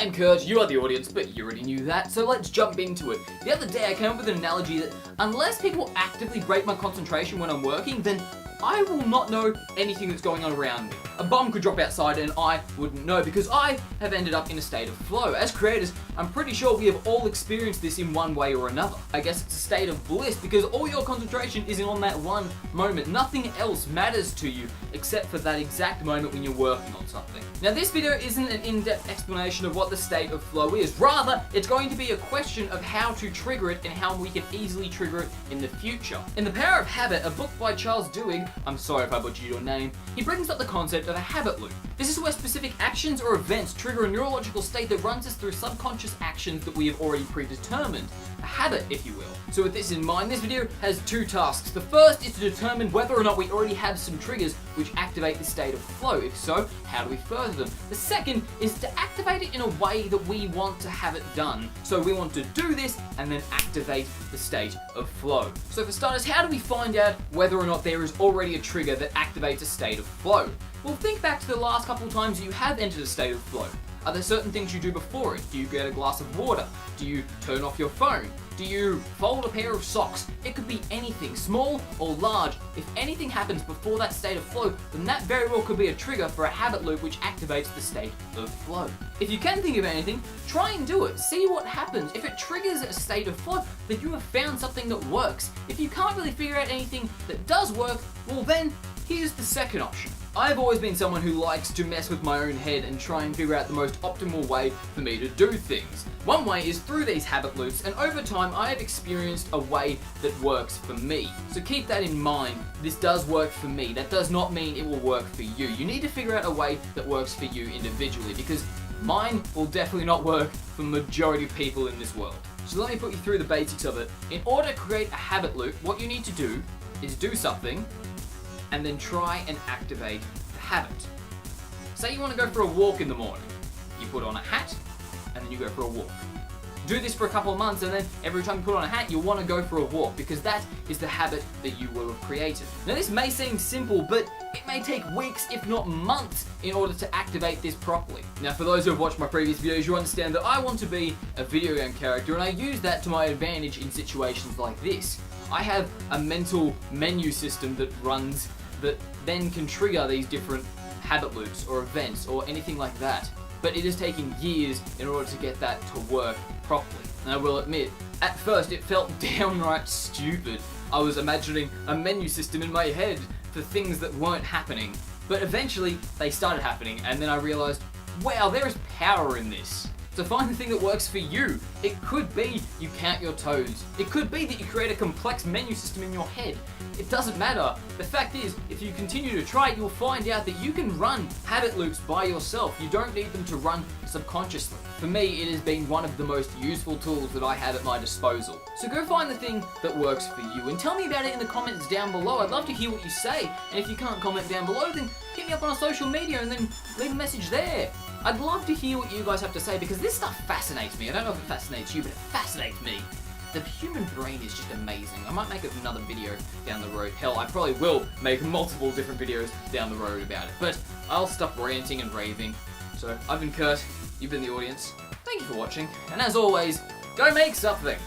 I'm Kurt, you are the audience, but you already knew that, so let's jump into it. The other day I came up with an analogy that unless people actively break my concentration when I'm working, then I will not know anything that's going on around me. A bomb could drop outside and I wouldn't know because I have ended up in a state of flow. As creators, I'm pretty sure we have all experienced this in one way or another. I guess it's a state of bliss because all your concentration is on that one moment. Nothing else matters to you except for that exact moment when you're working on something. Now this video isn't an in-depth explanation of what the state of flow is. Rather, it's going to be a question of how to trigger it and how we can easily trigger it in the future. In The Power of Habit, a book by Charles Duhigg, I'm sorry if I butchered your name, he brings up the concept of a habit loop. This is where specific actions or events trigger a neurological state that runs us through subconscious actions that we have already predetermined. A habit, if you will. So with this in mind, this video has two tasks. The first is to determine whether or not we already have some triggers which activate the state of flow. If so, how do we further them? The second is to activate it in a way that we want to have it done. So we want to do this and then activate the state of flow. So for starters, how do we find out whether or not there is already a trigger that activates a state of flow? Well, think back to the last couple times you have entered a state of flow. Are there certain things you do before it? Do you get a glass of water? Do you turn off your phone? Do you fold a pair of socks? It could be anything, small or large. If anything happens before that state of flow, then that very well could be a trigger for a habit loop which activates the state of flow. If you can think of anything, try and do it. See what happens. If it triggers a state of flow, then you have found something that works. If you can't really figure out anything that does work, well then, here's the second option. I've always been someone who likes to mess with my own head and try and figure out the most optimal way for me to do things. One way is through these habit loops, and over time I have experienced a way that works for me. So keep that in mind. This does work for me. That does not mean it will work for you. You need to figure out a way that works for you individually because mine will definitely not work for the majority of people in this world. So let me put you through the basics of it. In order to create a habit loop, what you need to do is do something and then try and activate the habit. Say you want to go for a walk in the morning. You put on a hat and then you go for a walk. Do this for a couple of months and then every time you put on a hat you'll want to go for a walk because that is the habit that you will have created. Now this may seem simple, but it may take weeks if not months in order to activate this properly. Now for those who have watched my previous videos, you understand that I want to be a video game character and I use that to my advantage in situations like this. I have a mental menu system that runs that then can trigger these different habit loops or events or anything like that. But it is taking years in order to get that to work properly. And I will admit, at first it felt downright stupid. I was imagining a menu system in my head for things that weren't happening. But eventually they started happening and then I realized, wow, there is power in this. So find the thing that works for you. It could be you count your toes. It could be that you create a complex menu system in your head. It doesn't matter. The fact is, if you continue to try it, you'll find out that you can run habit loops by yourself. You don't need them to run subconsciously. For me, it has been one of the most useful tools that I have at my disposal. So go find the thing that works for you and tell me about it in the comments down below. I'd love to hear what you say. And if you can't comment down below, then hit me up on social media and then leave a message there. I'd love to hear what you guys have to say because this stuff fascinates me. I don't know if it fascinates you, but it fascinates me. The human brain is just amazing. I might make another video down the road. Hell, I probably will make multiple different videos down the road about it. But I'll stop ranting and raving. So I've been Kurt, you've been the audience. Thank you for watching, and as always, go make something!